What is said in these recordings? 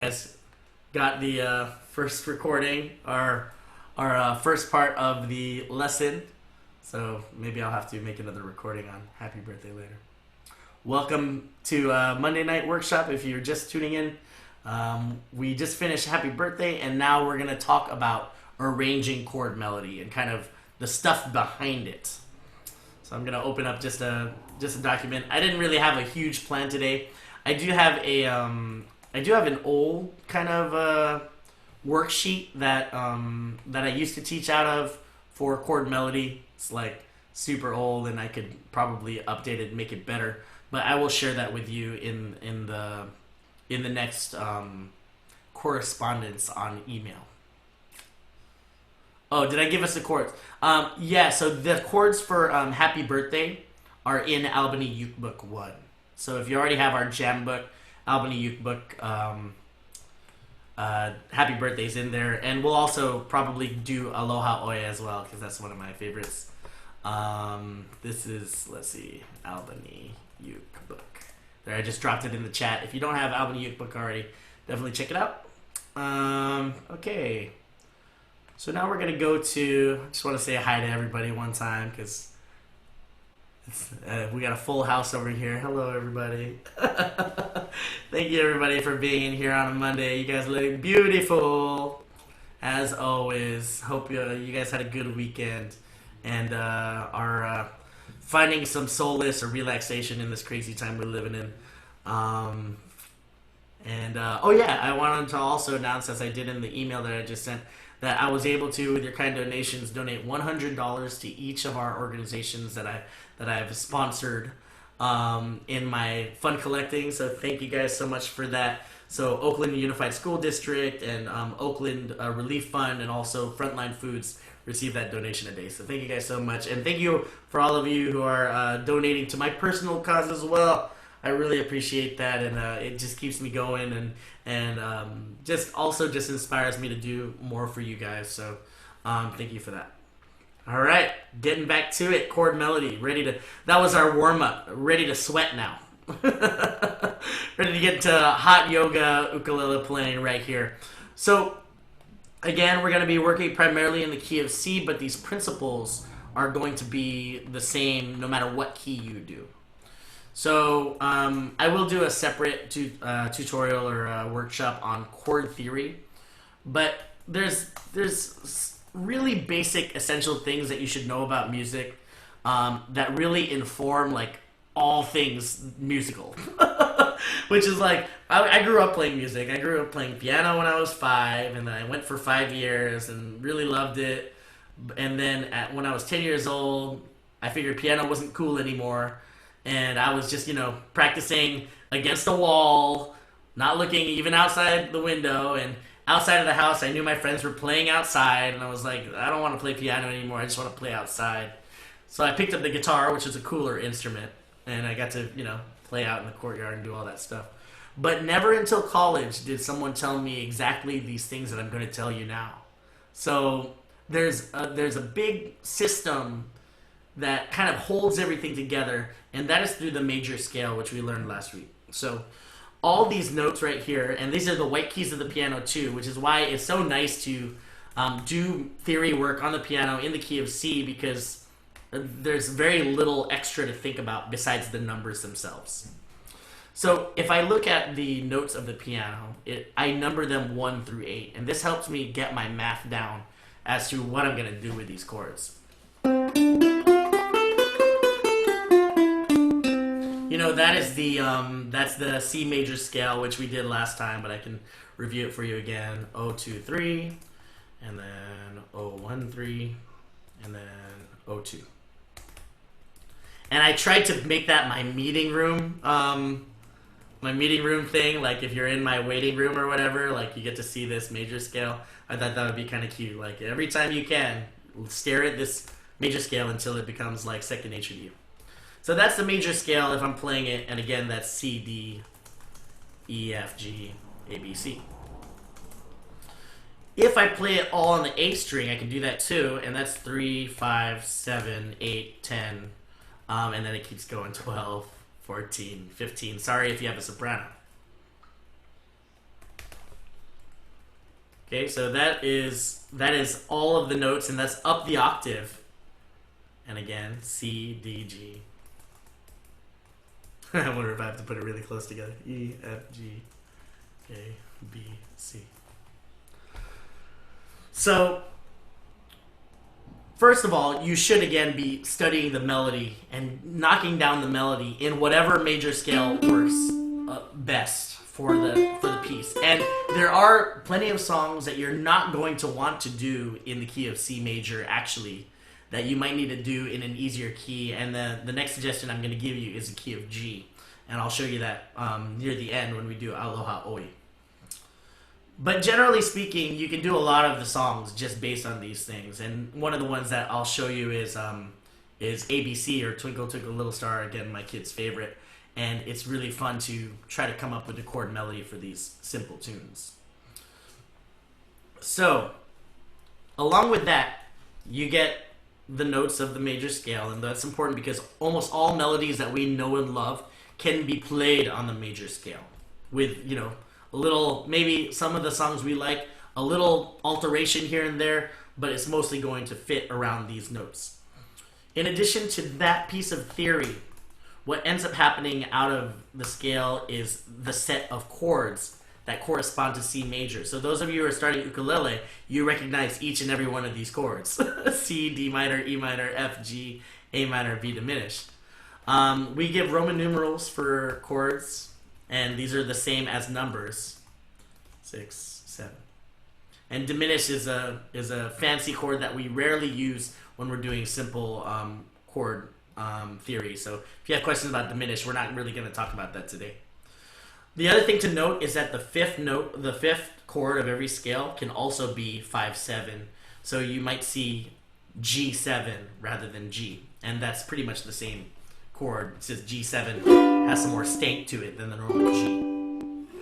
guys got the first recording, our first part of the lesson. So maybe I'll have to make another recording on Happy Birthday later. Welcome to Monday Night Workshop. If you're just tuning in, we just finished Happy Birthday, and now we're going to talk about arranging chord melody and kind of the stuff behind it. So I'm going to open up just a document. I didn't really have a huge plan today. I do have an old kind of worksheet that I used to teach out of for chord melody. It's like super old, and I could probably update it and make it better. But I will share that with you in the next correspondence on email. Oh, did I give us the chords? Yeah, so the chords for Happy Birthday are in Albany Uke Book 1. So if you already have our jam book, Albany Uke Book, Happy Birthday's in there. And we'll also probably do Aloha Oe as well, because that's one of my favorites. This is, let's see, Albany Uke Book. There, I just dropped it in the chat. If you don't have Albany Uke Book already, definitely check it out. Okay. So now we're going to go to, I just want to say hi to everybody one time, because we got a full house over here. Hello, everybody. Thank you, everybody, for being in here on a Monday. You guys look beautiful, as always. Hope you guys had a good weekend and are finding some solace or relaxation in this crazy time we're living in. Oh, yeah, I wanted to also announce, as I did in the email that I just sent, that I was able to, with your kind donations, donate $100 to each of our organizations that I've sponsored in my fund collecting. So thank you guys so much for that. So Oakland Unified School District and Oakland Relief Fund and also Frontline Foods receive that donation a day. So thank you guys so much. And thank you for all of you who are donating to my personal cause as well. I really appreciate that, and it just keeps me going and just also just inspires me to do more for you guys. So thank you for that. All right, getting back to it. Chord melody, that was our warm up. Ready to sweat now. Ready to get to hot yoga ukulele playing right here. So again, we're going to be working primarily in the key of C, but these principles are going to be the same no matter what key you do. So I will do a separate tutorial or workshop on chord theory, but there's really basic essential things that you should know about music that really inform like all things musical. Which is like, I grew up playing music. I grew up playing piano when I was 5, and then I went for 5 years and really loved it. And then when I was 10 years old, I figured piano wasn't cool anymore. And I was just, practicing against the wall, not looking even outside the window. And outside of the house, I knew my friends were playing outside. And I was like, I don't want to play piano anymore. I just want to play outside. So I picked up the guitar, which is a cooler instrument. And I got to, play out in the courtyard and do all that stuff. But never until college did someone tell me exactly these things that I'm going to tell you now. So there's a big system that kind of holds everything together, and that is through the major scale, which we learned last week. So all these notes right here, and these are the white keys of the piano too, which is why it's so nice to do theory work on the piano in the key of C, because there's very little extra to think about besides the numbers themselves. So if I look at the notes of the piano, I number them 1 through 8, and this helps me get my math down as to what I'm going to do with these chords. That's the C major scale, which we did last time, but I can review it for you again. 0, 2, 3, and then 0, 1, 3, and then 0, 2. And I tried to make that my meeting room thing. Like if you're in my waiting room or whatever, like you get to see this major scale. I thought that would be kind of cute. Like every time you can, stare at this major scale until it becomes like second nature to you. So that's the major scale if I'm playing it, and again, that's C, D, E, F, G, A, B, C. If I play it all on the 8th string, I can do that too, and that's 3, 5, 7, 8, 10, and then it keeps going 12, 14, 15. Sorry if you have a soprano. Okay, so that is all of the notes, and that's up the octave. And again, C, D, G. I wonder if I have to put it really close together. E, F, G, A, B, C. So, first of all, you should again be studying the melody and knocking down the melody in whatever major scale works best for the piece. And there are plenty of songs that you're not going to want to do in the key of C major, actually, that you might need to do in an easier key. And the next suggestion I'm going to give you is the key of G. And I'll show you that near the end when we do Aloha Oi. But generally speaking, you can do a lot of the songs just based on these things. And one of the ones that I'll show you is ABC, or Twinkle Twinkle Little Star, again, my kid's favorite. And it's really fun to try to come up with a chord melody for these simple tunes. So, along with that, you get the notes of the major scale, and that's important because almost all melodies that we know and love can be played on the major scale with, a little, maybe some of the songs we like, a little alteration here and there, but it's mostly going to fit around these notes. In addition to that piece of theory, what ends up happening out of the scale is the set of chords that correspond to C major. So those of you who are starting ukulele, you recognize each and every one of these chords. C, D minor, E minor, F, G, A minor, B diminished. We give Roman numerals for chords, and these are the same as numbers. 6, 7. And diminished is a fancy chord that we rarely use when we're doing simple chord theory. So if you have questions about diminished, we're not really going to talk about that today. The other thing to note is that the fifth chord of every scale can also be 5, 7. So you might see G7 rather than G, and that's pretty much the same chord. It's just G7 has some more stank to it than the normal G.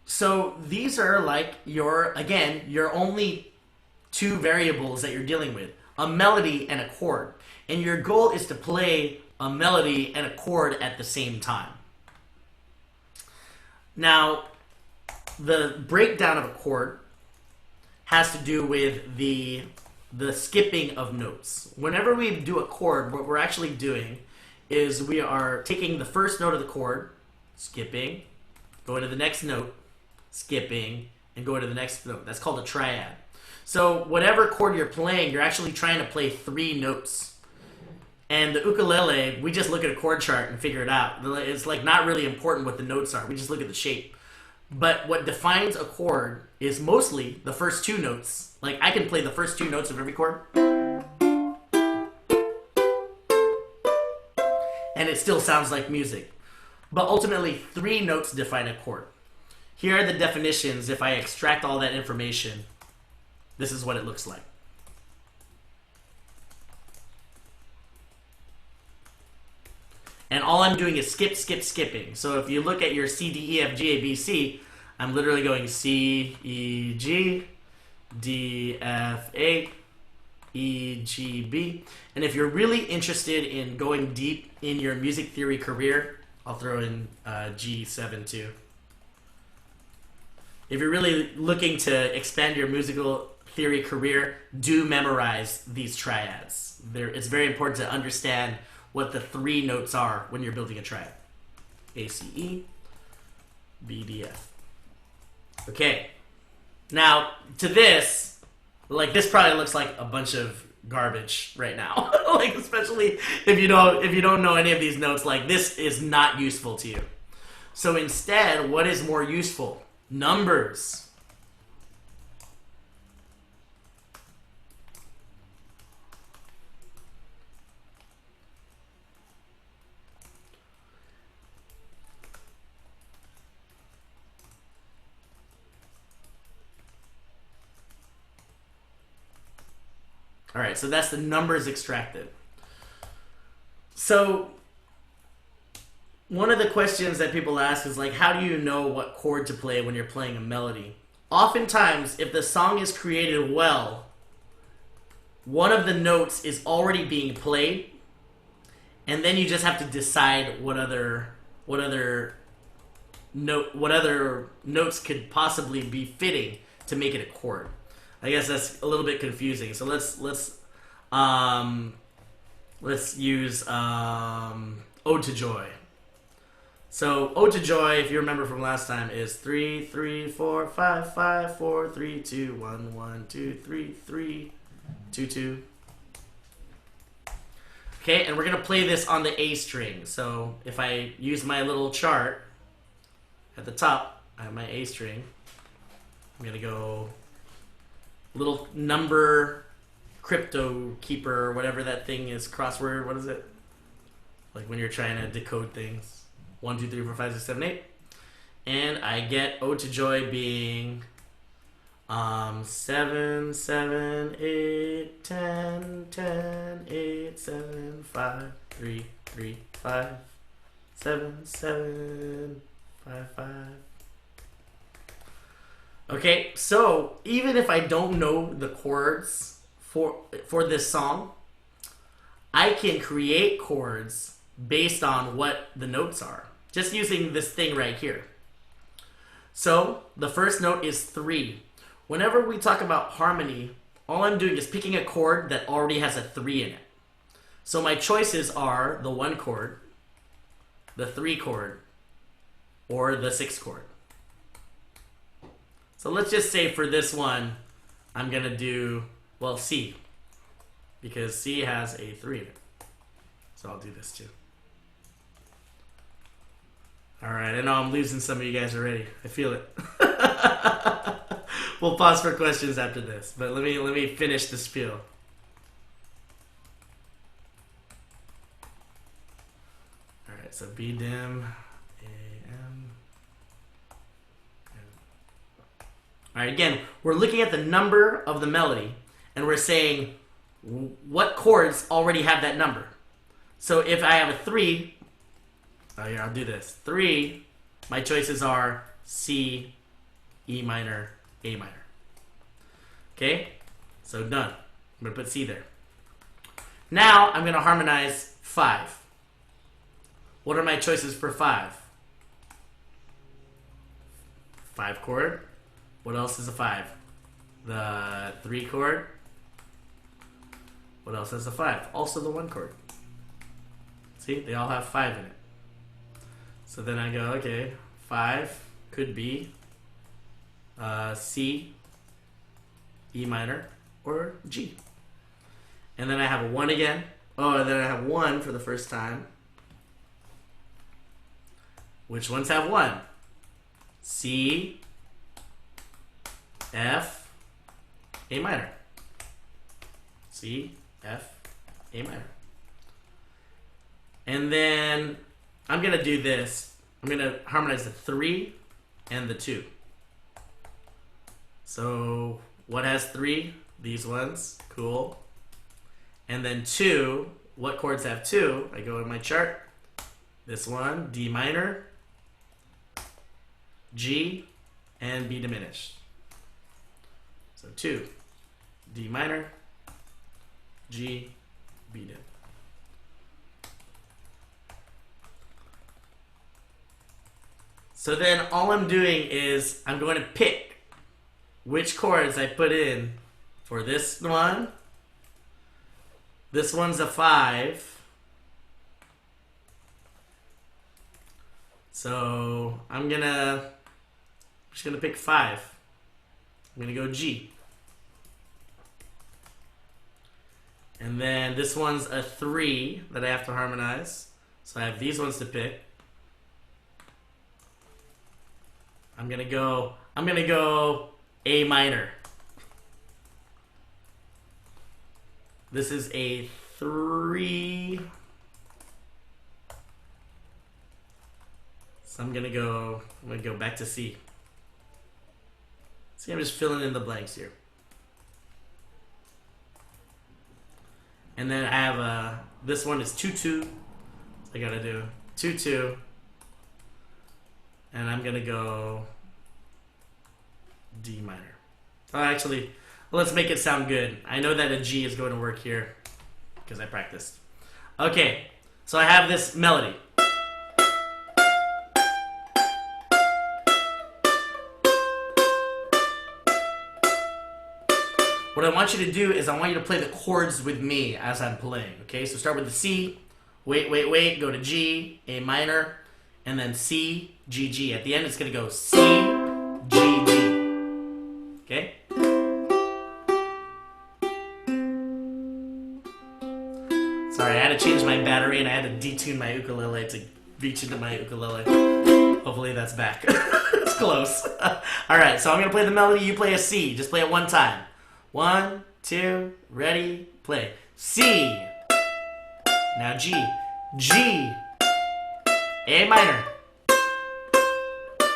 So these are like your only two variables that you're dealing with, a melody and a chord. And your goal is to play a melody and a chord at the same time. Now, the breakdown of a chord has to do with the skipping of notes. Whenever we do a chord, what we're actually doing is we are taking the first note of the chord, skipping, going to the next note, skipping, and going to the next note. That's called a triad. So whatever chord you're playing, you're actually trying to play 3 notes. And the ukulele, we just look at a chord chart and figure it out. It's like not really important what the notes are. We just look at the shape. But what defines a chord is mostly the first 2 notes. Like I can play the first 2 notes of every chord, and it still sounds like music. But ultimately, 3 notes define a chord. Here are the definitions. If I extract all that information, this is what it looks like. And all I'm doing is skipping. So if you look at your C, D, E, F, G, A, B, C, I'm literally going C, E, G, D, F, A, E, G, B. And if you're really interested in going deep in your music theory career, I'll throw in G7 too. If you're really looking to expand your musical theory career, do memorize these triads. It's very important to understand what the 3 notes are when you're building a triad. A, C, E, B, D, F. Okay. Now, to this, this probably looks like a bunch of garbage right now. Especially if you don't know any of these notes, this is not useful to you. So instead, what is more useful? Numbers. All right, so that's the numbers extracted. So one of the questions that people ask is how do you know what chord to play when you're playing a melody? Oftentimes, if the song is created well, one of the notes is already being played, and then you just have to decide what other notes could possibly be fitting to make it a chord. I guess that's a little bit confusing. So let's use Ode to Joy. So Ode to Joy, if you remember from last time, is 3 3 4 5 5 4 3 2 1 1 2 3 3 2 2. Okay, and we're gonna play this on the A string. So if I use my little chart at the top, I have my A string. I'm gonna go little number crypto keeper, whatever that thing is, crossword. What is it? Like when you're trying to decode things. 1 2 3 4 5 6 7 8, and I get Ode to Joy being 7 7 8 10 10 8 7 5 3 3 5 7 7 5 5. Okay, so even if I don't know the chords for this song, I can create chords based on what the notes are, just using this thing right here. So the first note is 3. Whenever we talk about harmony, all I'm doing is picking a chord that already has a 3 in it. So my choices are the 1 chord, the 3 chord, or the 6 chord. So let's just say for this one, I'm gonna do, well, C, because C has a 3 in it. So I'll do this too. All right, I know I'm losing some of you guys already. I feel it. We'll pause for questions after this, but let me finish the spiel. All right, so B dim, A M. All right, again, we're looking at the number of the melody, and we're saying what chords already have that number. So if I have a 3. Oh, here, I'll do this. 3, my choices are C, E minor, A minor. Okay? So done. I'm going to put C there. Now, I'm going to harmonize 5. What are my choices for 5? 5 chord. What else is a 5? The 3 chord. What else has a 5? Also the 1 chord. See? They all have 5 in it. So then I go, okay, 5 could be C, E minor, or G. And then I have a 1 again. Oh, and then I have 1 for the first time. Which ones have 1? C, F, A minor. C, F, A minor. And then I'm going to do this. I'm going to harmonize the 3 and the 2. So what has 3? These ones. Cool. And then 2, what chords have 2? I go in my chart. This one, D minor, G, and B diminished. So 2, D minor, G, B dim. So then all I'm doing is I'm going to pick which chords I put in for this one. This one's a 5. So I'm just gonna pick 5. I'm gonna go G. And then this one's a 3 that I have to harmonize. So I have these ones to pick. I'm gonna go A minor. This is a 3. So I'm gonna go back to C. See, I'm just filling in the blanks here. And then I have this one is 2-2. I gotta do 2-2. And I'm gonna go D minor. Oh, actually, let's make it sound good. I know that a G is going to work here because I practiced. Okay, so I have this melody. what I want you to do is I want you to play the chords with me as I'm playing, okay? So start with the C, wait, go to G, A minor, and then C, G, G. At the end, it's going to go C, G, G. Okay? Sorry, I had to change my battery and I had to detune my ukulele to reach into my ukulele. Hopefully that's back. It's close. Alright, so I'm going to play the melody, you play a C. Just play it one time. 1, 2, ready, play. C. Now G. G. A minor.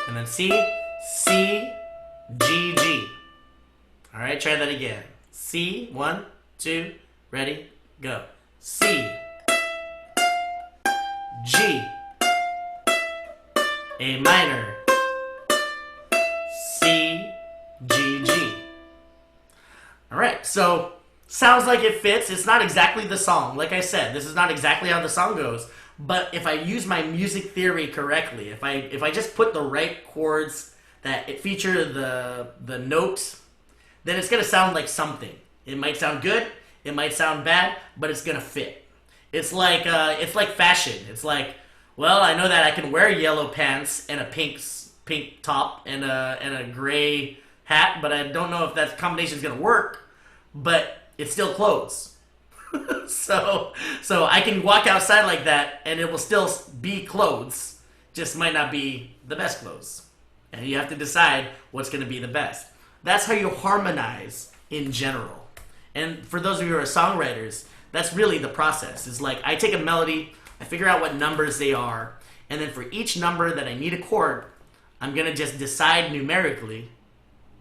And then C. C. G, G. Alright, try that again. C. 1, 2, ready, go. C. G. A minor. C. G, G. Alright, so sounds like it fits. It's not exactly the song. Like I said, this is not exactly how the song goes. But if I use my music theory correctly, if I just put the right chords that it feature the note, then it's gonna sound like something. It might sound good, it might sound bad, but it's gonna fit. It's like fashion. It's like, well, I know that I can wear yellow pants and a pink top and a gray hat, but I don't know if that combination is gonna work. But it's still clothes. so I can walk outside like that and it will still be clothes, just might not be the best clothes. And you have to decide what's going to be the best. That's how you harmonize in general. And for those of you who are songwriters, that's really the process. It's like I take a melody, I figure out what numbers they are, and then for each number that I need a chord, I'm going to just decide numerically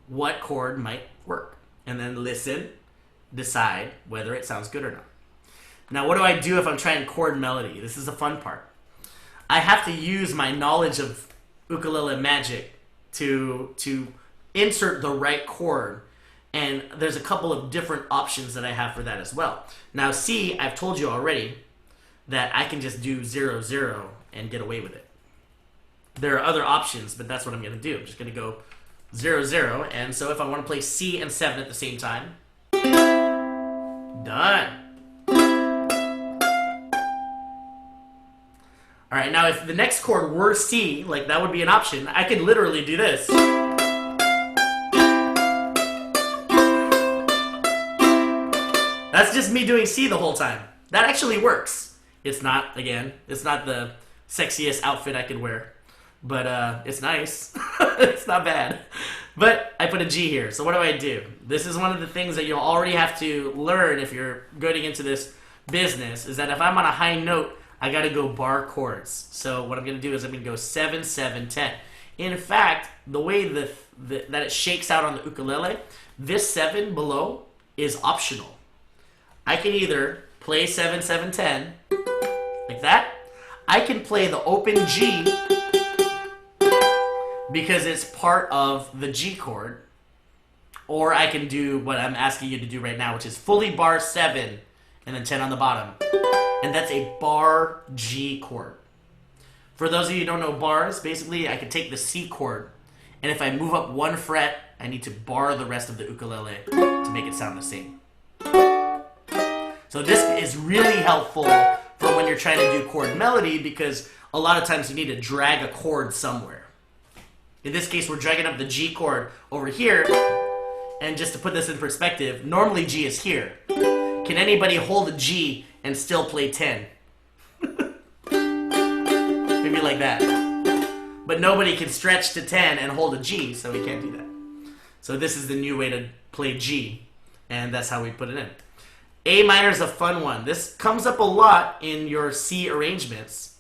what chord might work. And then listen, decide whether it sounds good or not. Now, what do I do if I'm trying chord melody? This is the fun part. I have to use my knowledge of ukulele magic to insert the right chord, and there's a couple of different options that I have for that as well. Now, C, I've told you already that I can just do 0, 0 and get away with it. There are other options, but that's what I'm going to do. I'm just going to go 0, 0, and so if I want to play C and 7 at the same time, done. Alright, now if the next chord were C, like that would be an option, I could literally do this. That's just me doing C the whole time. That actually works. It's not, again, it's not the sexiest outfit I could wear, but it's nice. It's not bad. But I put a G here, so what do? This is one of the things that you'll already have to learn if you're going into this business, is that if I'm on a high note, I gotta go bar chords. So what I'm gonna do is I'm gonna go 7, 7, 10. In fact, the way that it shakes out on the ukulele, this 7 below is optional. I can either play 7, 7, 10, like that. I can play the open G, because it's part of the G chord, or I can do what I'm asking you to do right now, which is fully bar 7 and then 10 on the bottom. And that's a bar G chord. For those of you who don't know bars, basically I can take the C chord, and if I move up 1 fret, I need to bar the rest of the ukulele to make it sound the same. So this is really helpful for when you're trying to do chord melody, because a lot of times you need to drag a chord somewhere. In this case, we're dragging up the G chord over here, and just to put this in perspective, normally G is here. Can anybody hold a G and still play 10? Maybe like that. But nobody can stretch to 10 and hold a G, so we can't do that. So this is the new way to play G, and that's how we put it in. A minor is a fun one. This comes up a lot in your C arrangements.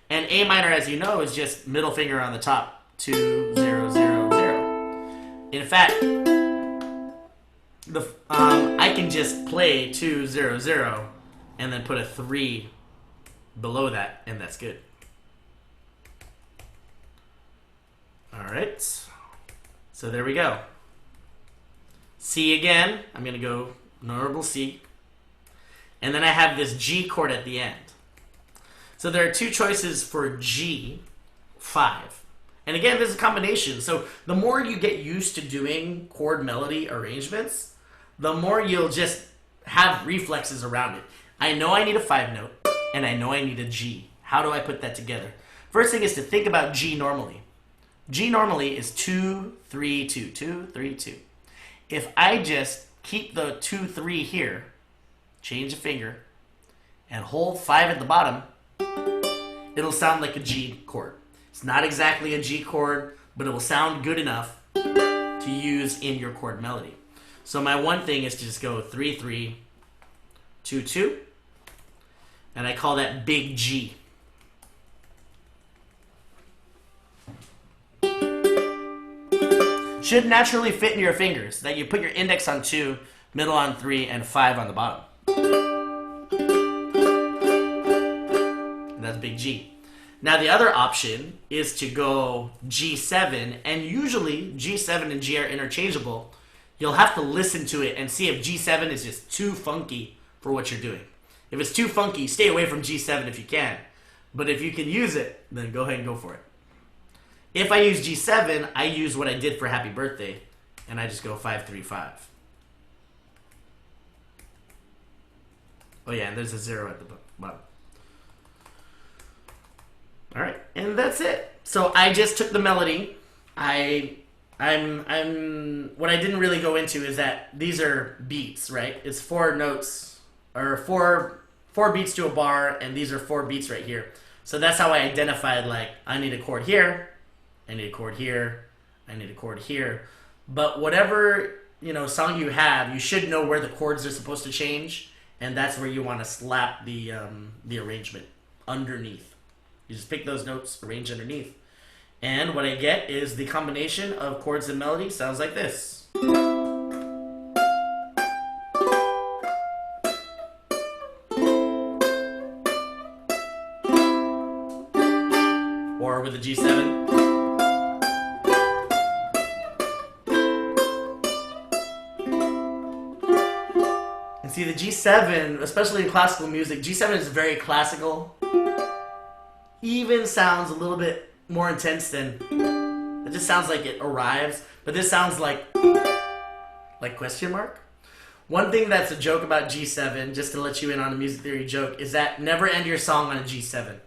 And A minor, as you know, is just middle finger on the top. 2, 0, 0, 0. In fact, I can just play 2, 0, 0 and then put a 3 below that, and that's good. Alright, so there we go. C again, I'm going to go normal C, and then I have this G chord at the end. So there are 2 choices for G, 5. And again, there's a combination. So the more you get used to doing chord melody arrangements, the more you'll just have reflexes around it. I know I need a 5 note, and I know I need a G. How do I put that together? First thing is to think about G normally. G normally is 2, 3, 2, 2, 3, 2. If I just keep the 2, 3 here, change a finger, and hold 5 at the bottom, it'll sound like a G chord. It's not exactly a G chord, but it will sound good enough to use in your chord melody. So my one thing is to just go 3, 3, 2, 2, and I call that big G. Should naturally fit in your fingers, that you put your index on 2, middle on 3, and 5 on the bottom. And that's big G. Now the other option is to go G7, and usually G7 and G are interchangeable. You'll have to listen to it and see if G7 is just too funky for what you're doing. If it's too funky, stay away from G7 if you can. But if you can use it, then go ahead and go for it. If I use G7, I use what I did for Happy Birthday, and I just go 5, 3, 5. Oh yeah, and there's a 0 at the bottom. All right, and that's it. So I just took the melody. What I didn't really go into is that these are beats, right? It's 4 notes, or four beats to a bar, and these are 4 beats right here. So that's how I identified, like, I need a chord here, I need a chord here, I need a chord here. But whatever, song you have, you should know where the chords are supposed to change, and that's where you want to slap the arrangement underneath. You just pick those notes, arrange underneath. And what I get is the combination of chords and melody sounds like this. Or with a G7. And see, the G7, especially in classical music, G7 is very classical. Even sounds a little bit more intense than, it just sounds like it arrives, but this sounds like question mark. One thing that's a joke about G7, just to let you in on a music theory joke, is that never end your song on a G7.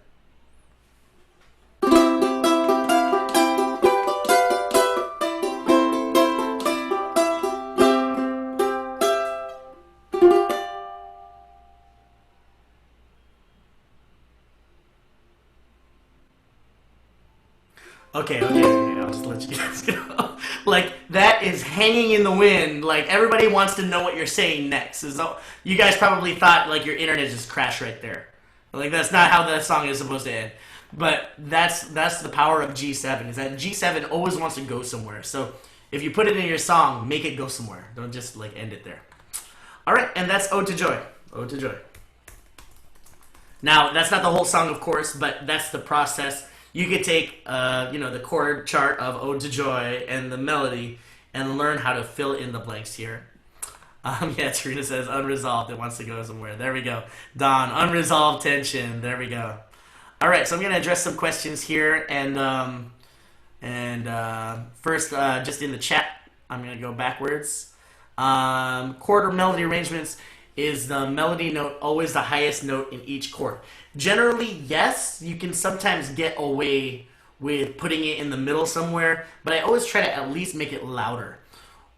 Okay, I'll just let you guys go. Like, that is hanging in the wind. Like, everybody wants to know what you're saying next. So, you guys probably thought, like, your internet just crashed right there. Like, that's not how that song is supposed to end. But that's the power of G7, is that G7 always wants to go somewhere. So, if you put it in your song, make it go somewhere. Don't just, like, end it there. Alright, and that's Ode to Joy. Ode to Joy. Now, that's not the whole song, of course, but that's the process. You could take, the chord chart of Ode to Joy and the melody and learn how to fill in the blanks here. Yeah, Tarina says unresolved. It wants to go somewhere. There we go. Don, unresolved tension. There we go. All right, so I'm going to address some questions here. And first, just in the chat, I'm going to go backwards. Chord or melody arrangements, is the melody note always the highest note in each chord? Generally, yes. You can sometimes get away with putting it in the middle somewhere, but I always try to at least make it louder.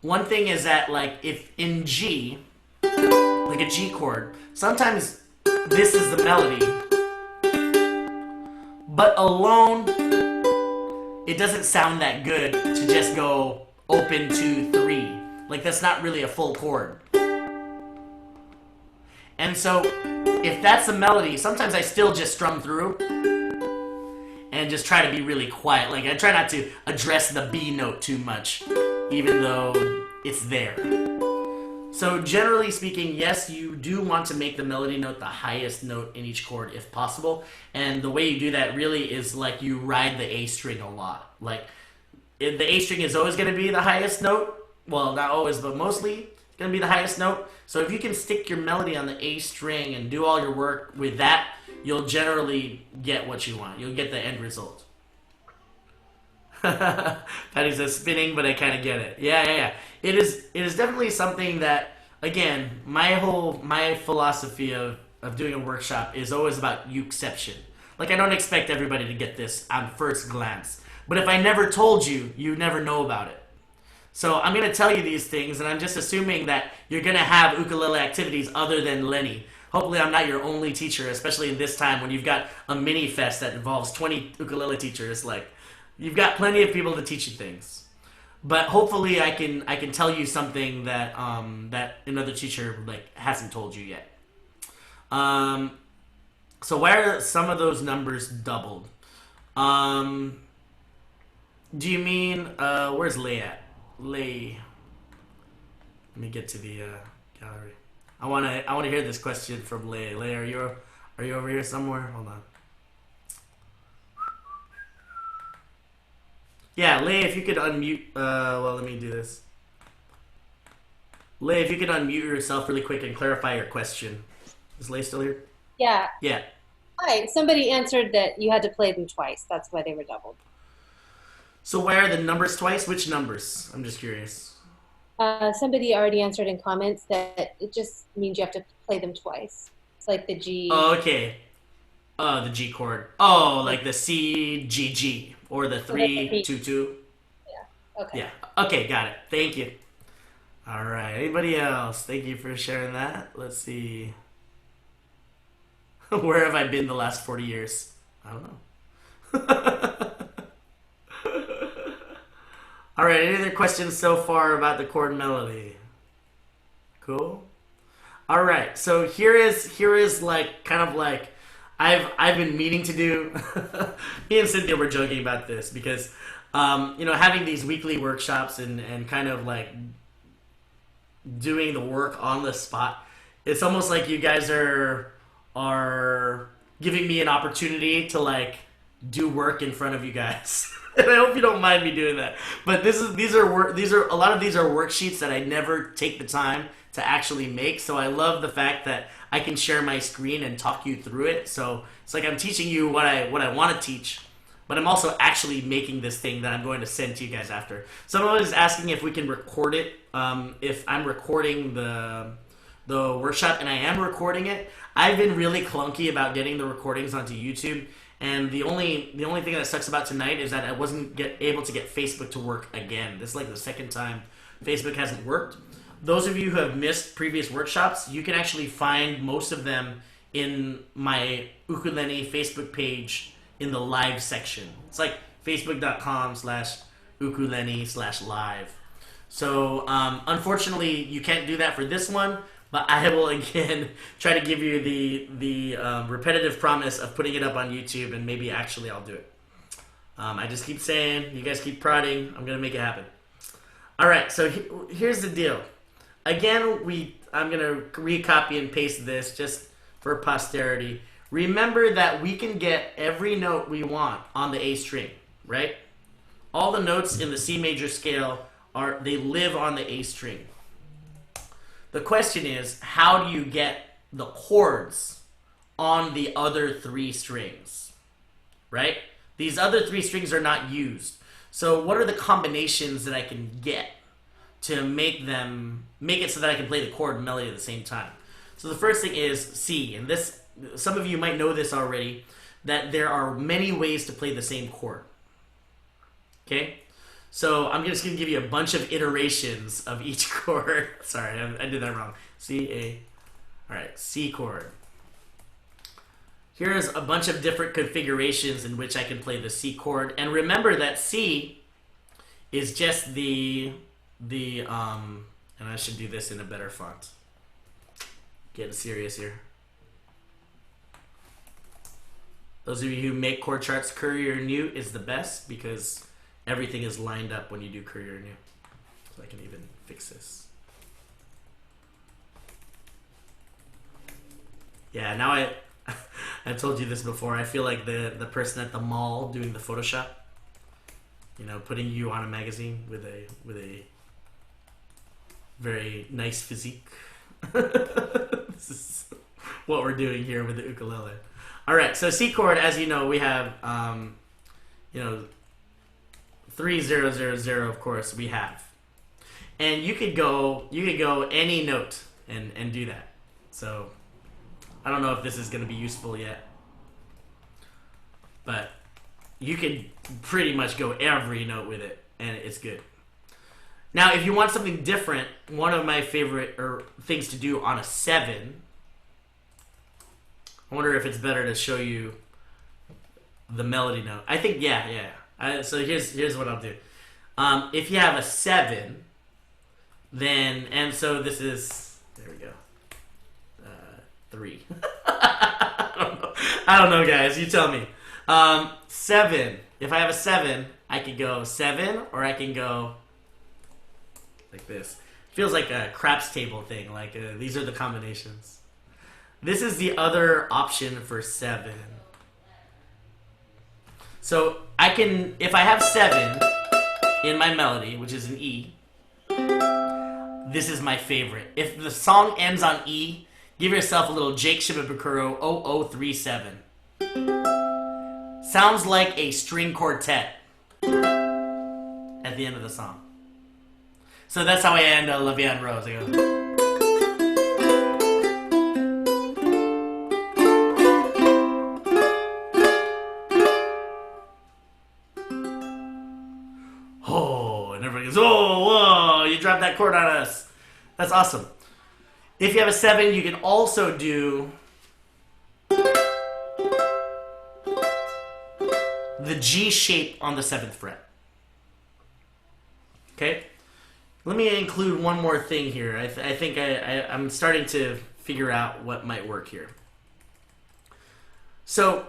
One thing is that, like, if in G, like a G chord, sometimes this is the melody, but alone, it doesn't sound that good to just go open 2, 3. Like, that's not really a full chord. And so, if that's the melody, sometimes I still just strum through and just try to be really quiet. Like, I try not to address the B note too much, even though it's there. So, generally speaking, yes, you do want to make the melody note the highest note in each chord if possible. And the way you do that really is like you ride the A string a lot. Like, the A string is always going to be the highest note. Well, not always, but mostly going to be the highest note. So if you can stick your melody on the A string and do all your work with that, you'll generally get what you want. You'll get the end result. Patty says spinning, but I kind of get it. Yeah. It is definitely something that again, my philosophy of doing a workshop is always about uception. Like I don't expect everybody to get this on first glance. But if I never told you, you never know about it. So I'm gonna tell you these things, and I'm just assuming that you're gonna have ukulele activities other than Lenny. Hopefully, I'm not your only teacher, especially in this time when you've got a mini fest that involves 20 ukulele teachers. Like, you've got plenty of people to teach you things. But hopefully, I can tell you something that that another teacher like hasn't told you yet. Um, so why are some of those numbers doubled? Um, do you mean where's Lay at? Lay. Let me get to the gallery. I wanna hear this question from Lay. Lay, are you over here somewhere? Hold on. Yeah, Lay, if you could unmute. Well, let me do this. Lay, if you could unmute yourself really quick and clarify your question. Is Lay still here? Yeah. Yeah. Hi. Somebody answered that you had to play them twice. That's why they were doubled. So why are the numbers twice? Which numbers? I'm just curious. Somebody already answered in comments that it just means you have to play them twice. It's like the G. Oh, okay. The G chord. Oh, like the C G G or the Or the 3 2 2. Yeah. Okay. Yeah. Okay, got it. Thank you. All right. Anybody else? Thank you for sharing that. Let's see. Where have I been the last 40 years? I don't know. All right. Any other questions so far about the chord melody? Cool. All right. So here is like kind of like I've been meaning to do. Me and Cynthia were joking about this because having these weekly workshops and kind of like doing the work on the spot. It's almost like you guys are giving me an opportunity to like do work in front of you guys. And I hope you don't mind me doing that. But these are a lot of these are worksheets that I never take the time to actually make. So I love the fact that I can share my screen and talk you through it. So it's like I'm teaching you what I want to teach, but I'm also actually making this thing that I'm going to send to you guys after. Someone is asking if we can record it. If I'm recording the workshop, and I am recording it. I've been really clunky about getting the recordings onto YouTube, and the only thing that sucks about tonight is that I wasn't able to get Facebook to work again. This is like the second time Facebook hasn't worked. Those of you who have missed previous workshops, you can actually find most of them in my Ukulenny Facebook page in the live section. It's like facebook.com/Ukulenny/live. So unfortunately, you can't do that for this one, but I will again try to give you the repetitive promise of putting it up on YouTube, and maybe actually I'll do it. I just keep saying, you guys keep prodding, I'm gonna make it happen. All right, so here's the deal. Again, I'm gonna recopy and paste this just for posterity. Remember that we can get every note we want on the A string, right? All the notes in the C major scale they live on the A string. The question is, how do you get the chords on the other three strings, right? These other three strings are not used. So what are the combinations that I can get to make it so that I can play the chord and melody at the same time? So the first thing is C, and this, some of you might know this already, that there are many ways to play the same chord. Okay? So I'm just going to give you a bunch of iterations of each chord. Sorry, I did that wrong. C, A. All right, C chord. Here's a bunch of different configurations in which I can play the C chord. And remember that C is just and I should do this in a better font. Getting serious here. Those of you who make chord charts, Courier New is the best because everything is lined up when you do Courier New. So I can even fix this. Yeah, now I've told you this before. I feel like the person at the mall doing the Photoshop. Putting you on a magazine with a very nice physique. This is what we're doing here with the ukulele. All right, so C chord, as you know, we have 3 0 0 0. Of course, we have, and you could go any note and do that. So I don't know if this is going to be useful yet, but you could pretty much go every note with it, and it's good. Now, if you want something different, one of my favorite things to do on a 7, I wonder if it's better to show you the melody note. I think, yeah. So here's what I'll do. If you have a 7, then, and so this is, there we go, 3. I don't know, guys. You tell me. 7. If I have a 7, I could go 7, or I can go like this. Feels like a craps table thing. Like these are the combinations. This is the other option for 7. So I can, if I have 7 in my melody, which is an E, this is my favorite. If the song ends on E, give yourself a little Jake Shimabukuro 0037. Sounds like a string quartet at the end of the song. So that's how I end La Vie en Rose. I go, oh, and everybody goes, oh, whoa, you dropped that chord on us. That's awesome. If you have a 7, you can also do the G shape on the 7th fret. Okay? Let me include one more thing here. I think I'm starting to figure out what might work here. So,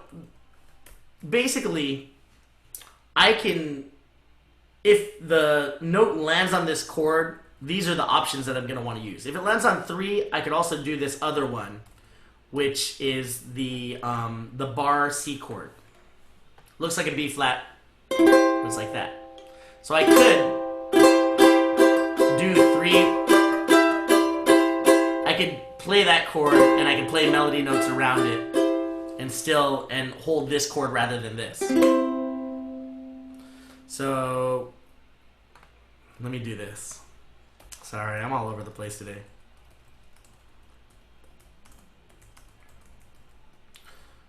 basically, I can, if the note lands on this chord, these are the options that I'm going to want to use. If it lands on 3, I could also do this other one, which is the bar C chord. Looks like a B flat. Looks like that. So I could do 3. I could play that chord, and I can play melody notes around it, and hold this chord rather than this. So let me do this. Sorry, I'm all over the place today.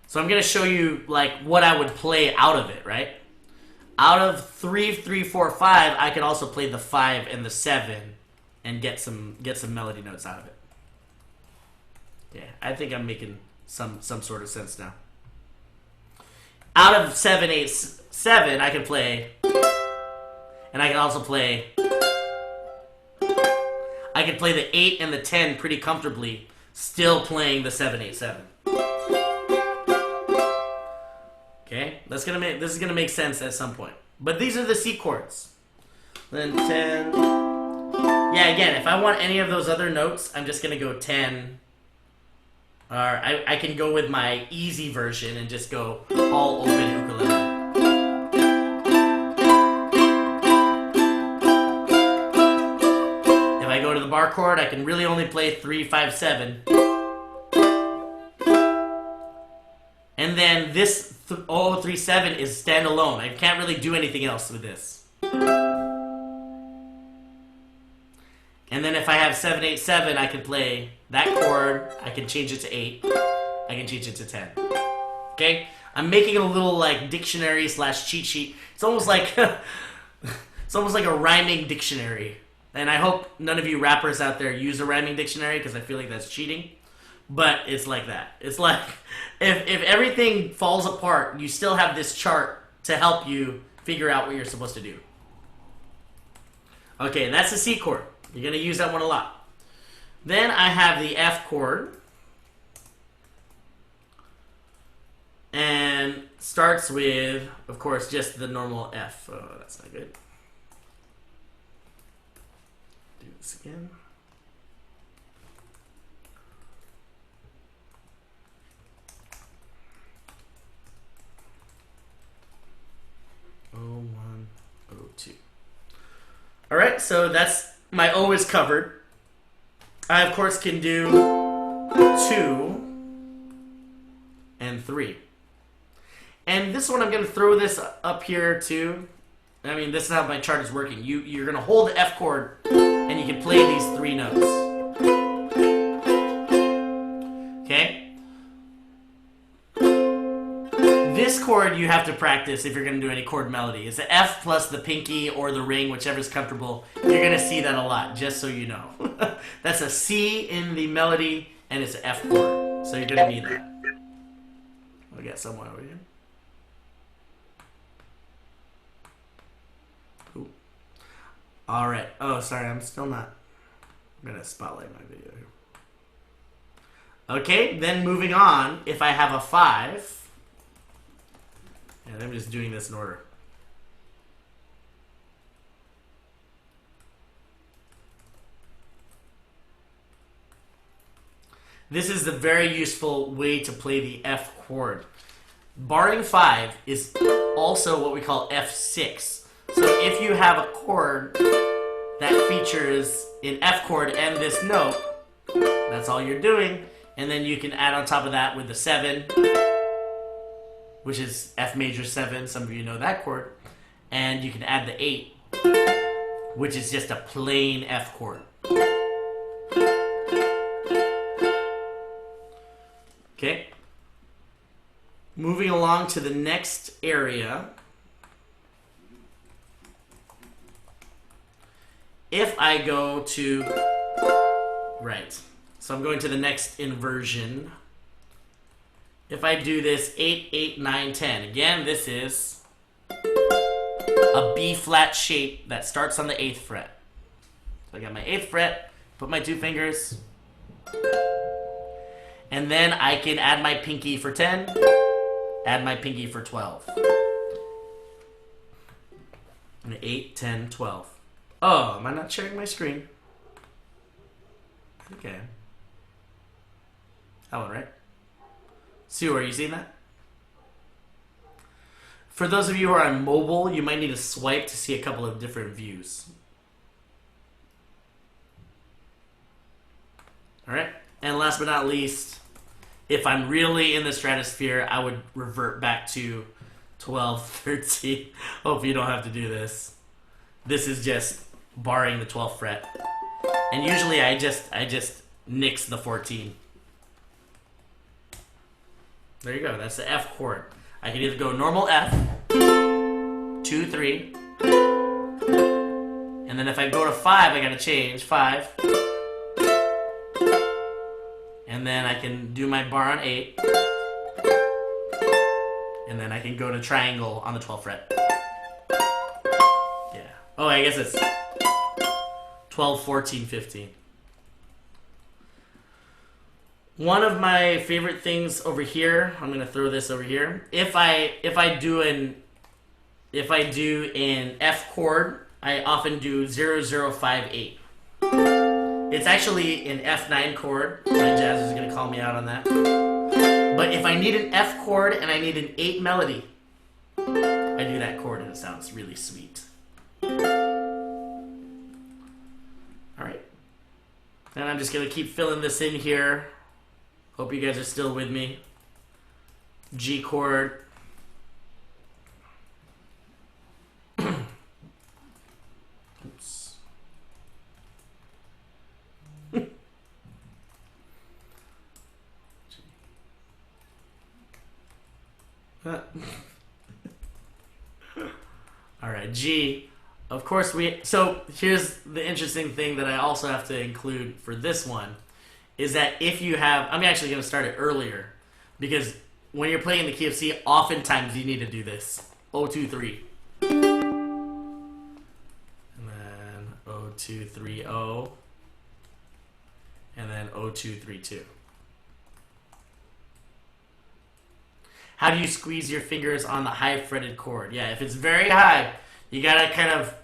So I'm going to show you like what I would play out of it, right? Out of 3, 3, 4, 5, I could also play the 5 and the 7 and get some melody notes out of it. Yeah, I think I'm making some sort of sense now. Out of 7, 8, 7, I can play, and I can also play, I can play the 8 and the 10 pretty comfortably, still playing the 7, 8, 7. Okay, this is gonna make sense at some point. But these are the C chords. Then 10. Yeah, again, if I want any of those other notes, I'm just gonna go 10. Or I can go with my easy version and just go all open ukulele. If I go to the bar chord, I can really only play 3, 5, 7. And then this 0037 is standalone. I can't really do anything else with this. And then if I have 7, 8, 7, I can play that chord. I can change it to 8. I can change it to 10. Okay? I'm making a little like dictionary / cheat sheet. It's almost like it's almost like a rhyming dictionary. And I hope none of you rappers out there use a rhyming dictionary, because I feel like that's cheating. But it's like that. It's like if everything falls apart, you still have this chart to help you figure out what you're supposed to do. Okay, that's the C chord. You're going to use that one a lot. Then I have the F chord. And starts with, of course, just the normal F. Oh, that's not good. Do this again. O1, O2. All right, so that's my O is covered. I, of course, can do 2 and 3. And this one, I'm going to throw this up here, too. I mean, this is how my chart is working. You're going to hold the F chord, and and you can play these 3 notes. Okay? This chord you have to practice if you're going to do any chord melody. It's the F plus the pinky or the ring, whichever's comfortable. You're going to see that a lot, just so you know. That's a C in the melody, and it's an F chord. So you're going to need that. We got someone over here. Ooh. All right. Oh, sorry. I'm still not. I'm going to spotlight my video here. Okay, then moving on, if I have a 5, and I'm just doing this in order. This is a very useful way to play the F chord. Barring 5 is also what we call F6. So if you have a chord that features an F chord and this note, that's all you're doing. And then you can add on top of that with the 7, which is F major 7. Some of you know that chord. And you can add the 8, which is just a plain F chord. Okay. Moving along to the next area. If I go to... Right. So I'm going to the next inversion. If I do this 8, 8, 9, 10. Again, this is a B flat shape that starts on the 8th fret. So I got my 8th fret, put my 2 fingers, and then I can add my pinky for 10, add my pinky for 12. And 8, 10, 12. Oh, am I not sharing my screen? Okay. That one, right? Sue, are you seeing that? For those of you who are on mobile, you might need to swipe to see a couple of different views. Alright, and last but not least, if I'm really in the stratosphere, I would revert back to 12, 13. Hope you don't have to do this. This is just barring the 12th fret. And usually I just nix the 14. There you go, that's the F chord. I can either go normal F, 2, 3, and then if I go to 5, I gotta change 5. And then I can do my bar on 8. And then I can go to triangle on the 12th fret. Yeah. Oh, I guess it's 12, 14, 15. One of my favorite things over here, I'm gonna throw this over here. If I do an F chord, I often do 0, 0, 5, 8. It's actually an F9 chord. My jazz is gonna call me out on that. But if I need an F chord and I need an 8 melody, I do that chord and it sounds really sweet. Alright. And I'm just gonna keep filling this in here. Hope you guys are still with me. G chord. Oops. Alright, G. Of course so here's the interesting thing that I also have to include for this one. Is that if you have, I'm actually going to start it earlier, because when you're playing the key of C, oftentimes you need to do this. 0, 2, 3. And then 0, 2, 3, 0. And then 0, 2, 3, 2. How do you squeeze your fingers on the high fretted chord? Yeah, if it's very high, you got to kind of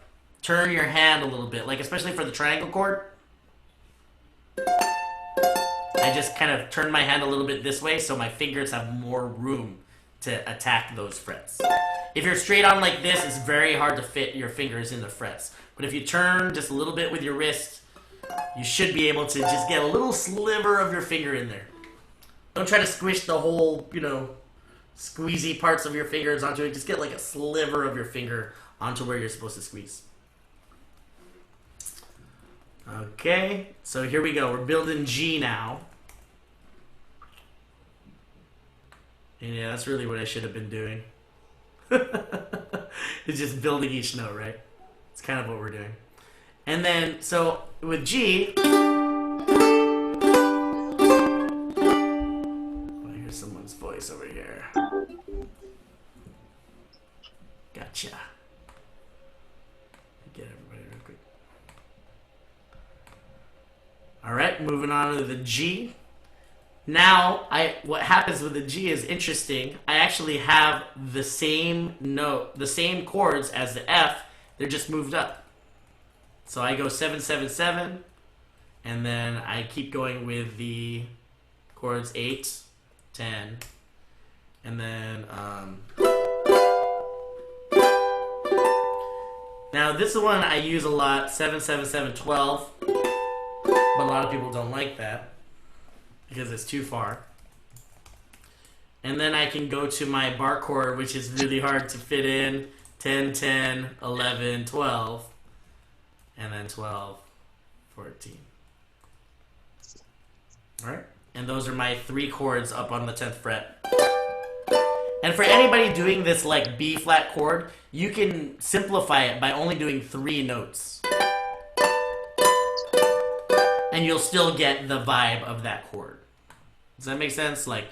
turn your hand a little bit, like especially for the triangle chord. I just kind of turn my hand a little bit this way so my fingers have more room to attack those frets. If you're straight on like this, it's very hard to fit your fingers in the frets. But if you turn just a little bit with your wrist, you should be able to just get a little sliver of your finger in there. Don't try to squish the whole, squeezy parts of your fingers onto it. Just get like a sliver of your finger onto where you're supposed to squeeze. Okay, so here we go. We're building G now. And yeah, that's really what I should have been doing. It's just building each note, right? It's kind of what we're doing. And then, so with G, oh, I hear someone's voice over here. Gotcha. Get everybody real quick. All right, moving on to the G. Now, what happens with the G is interesting. I actually have the same note, the same chords as the F. They're just moved up. So I go 7, 7, 7, and then I keep going with the chords 8, 10, and then now this is one I use a lot, 7, 7, 7, 12, but a lot of people don't like that because it's too far. And then I can go to my bar chord, which is really hard to fit in, 10, 10, 11, 12, and then 12, 14. All right, and those are my 3 chords up on the 10th fret. And for anybody doing this like B flat chord, you can simplify it by only doing 3 notes. And you'll still get the vibe of that chord. Does that make sense? Like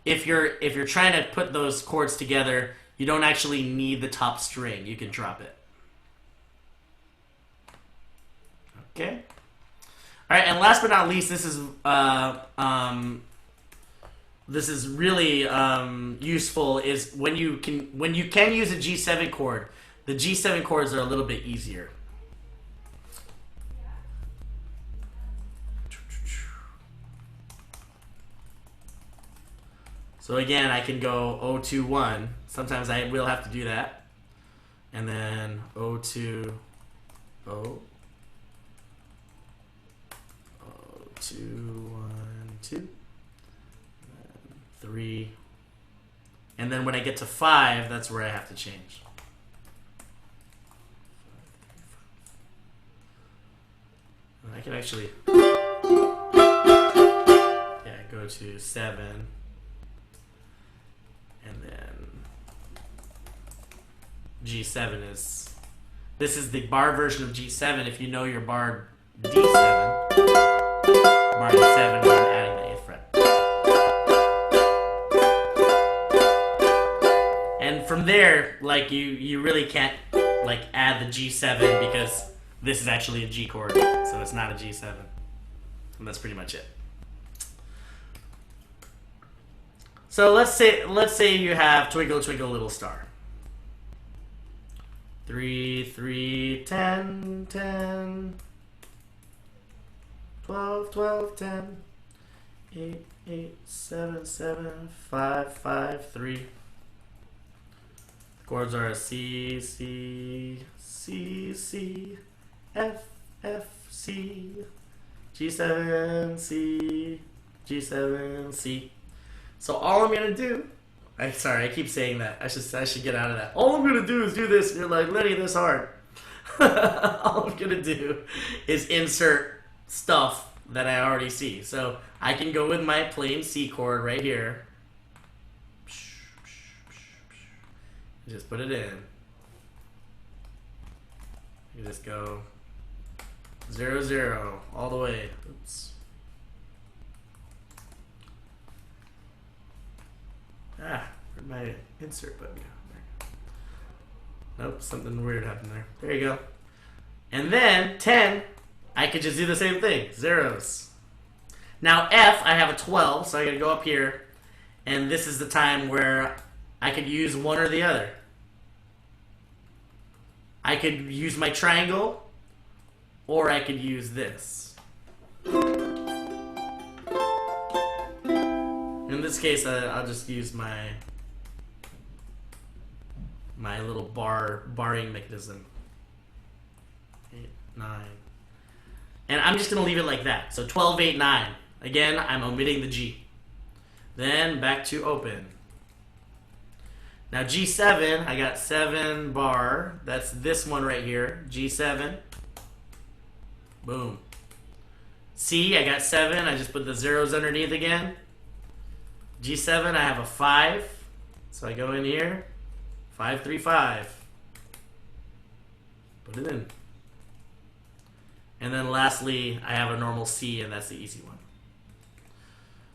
if you're trying to put those chords together, you don't actually need the top string. You can drop it. Okay. All right, and last but not least, this is really useful is when you can use a G7 chord. The G7 chords are a little bit easier. So again, I can go 0, 2, 1. Sometimes I will have to do that, and then 0, 2, 0. 2, 1, 2, 3, and then when I get to 5, that's where I have to change. And I can actually, yeah, go to 7, and then G7 is, this is the bar version of G7. If you know your bar D7. Bar 7 and adding the 8th fret. And from there, like you really can't like add the G7 because this is actually a G chord, so it's not a G7. And that's pretty much it. So let's say you have Twinkle Twinkle Little Star. 3, 3, 10, 10. 12, 12, 10, 8, 8, 7, 7, 5, 5, 3. The chords are C, C, C, C, F, F, C, G7, C, G7, C. So all I'm gonna do, sorry, I keep saying that. I should get out of that. All I'm gonna do is do this, and you're like, Lenny, this hard. All I'm gonna do is insert stuff that I already see. So I can go with my plain C chord right here. Just put it in. You just go 0, 0 all the way. Oops. Ah, where'd my insert button go? Nope, something weird happened there. There you go. And then 10. I could just do the same thing, zeros. Now F, I have a 12, so I gotta go up here, and this is the time where I could use one or the other. I could use my triangle, or I could use this. In this case, I'll just use my little barring mechanism. 8, 9. And I'm just going to leave it like that. So 12, 8, 9. Again, I'm omitting the G. Then back to open. Now G7, I got 7 bar. That's this one right here. G7. Boom. C, I got 7. I just put the zeros underneath again. G7, I have a 5. So I go in here. 5, 3, 5. Put it in. And then lastly, I have a normal C, and that's the easy one.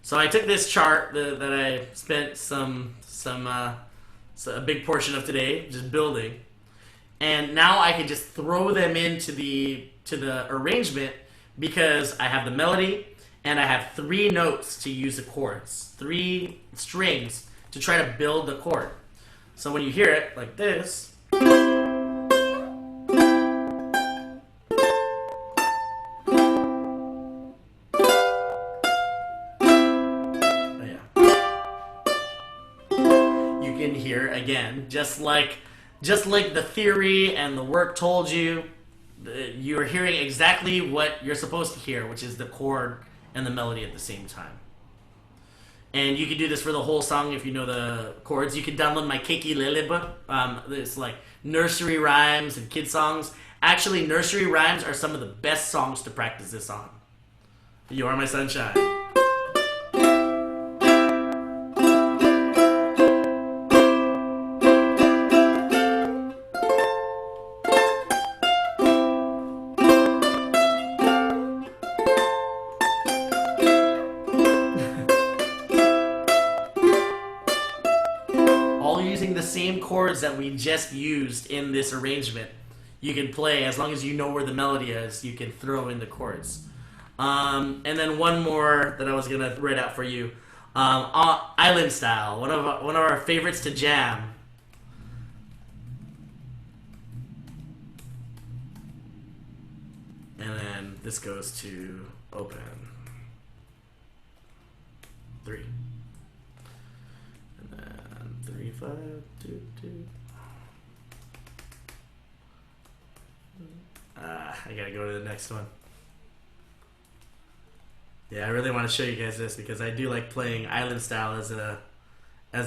So I took this chart that I spent a big portion of today just building, and now I can just throw them into the arrangement because I have the melody and I have 3 notes to use the chords, 3 strings to try to build the chord. So when you hear it like this. Here again, just like the theory and the work told you, you're hearing exactly what you're supposed to hear, which is the chord and the melody at the same time. And you can do this for the whole song if you know the chords. You can download my Ukulele book. It's like nursery rhymes and kid songs. Actually, nursery rhymes are some of the best songs to practice this on. You Are My Sunshine. The same chords that we just used in this arrangement, you can play as long as you know where the melody is. You can throw in the chords. And then one more that I was gonna write out for you, Island Style, one of our favorites to jam. And then this goes to open 3. 3, 5, 2, 2. I gotta go to the next one. Yeah, I really want to show you guys this because I do like playing Island Style as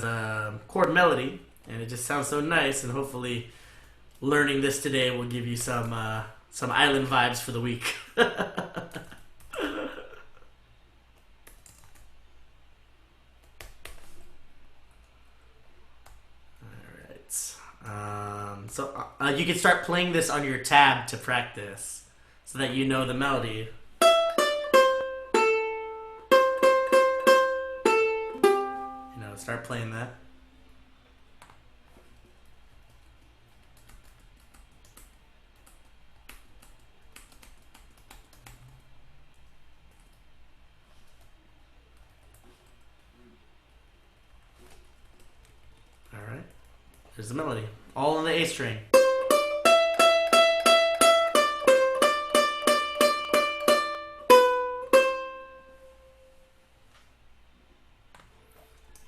a chord melody, and it just sounds so nice. And hopefully, learning this today will give you some island vibes for the week. So you can start playing this on your tab to practice so that you know the melody. You know, start playing that. All right. There's the melody. All on the A string.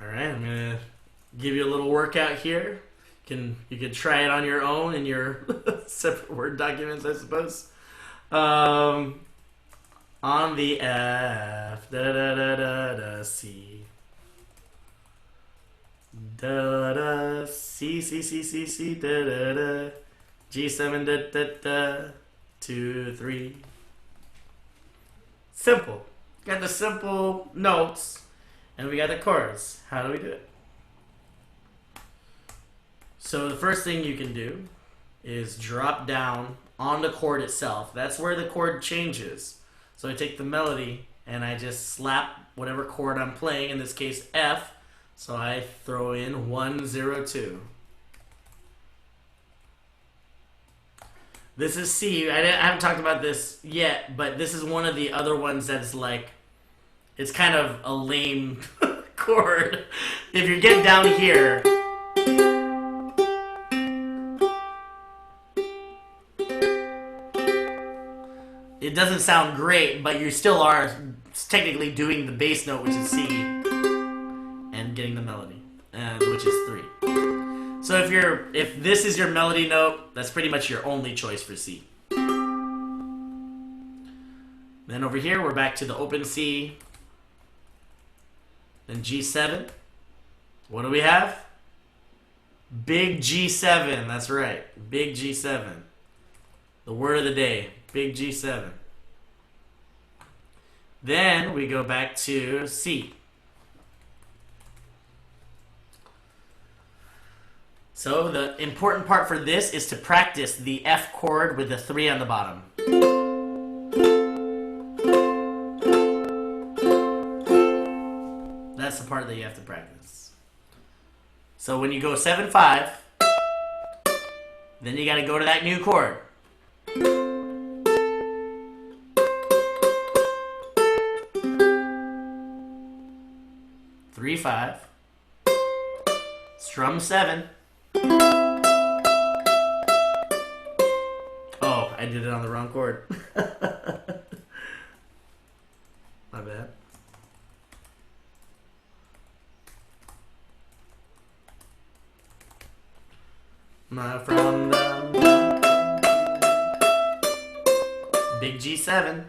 Alright, I'm gonna give you a little workout here. You can try it on your own in your separate Word documents, I suppose. On the F, da da da da da, C. Da da C C C C C da da da G7 da da da 2 3. Simple. Got the simple notes, and we got the chords. How do we do it? So the first thing you can do is drop down on the chord itself. That's where the chord changes. So I take the melody and I just slap whatever chord I'm playing. In this case, F. So I throw in 1 0 2. This is C. I haven't talked about this yet, but this is one of the other ones that's like, it's kind of a lame chord. If you get down here, it doesn't sound great, but you still are technically doing the bass note, which is C, and getting the melody, which is 3. So if this is your melody note, that's pretty much your only choice for C. Then over here, we're back to the open C. Then G7. What do we have? Big G7. That's right. Big G7. The word of the day. Big G7. Then we go back to C. So the important part for this is to practice the F chord with the 3 on the bottom. That's the part that you have to practice. So when you go 7-5, then you got to go to that new chord. 3-5, strum 7. Oh, I did it on the wrong chord. My bad. From the big G7.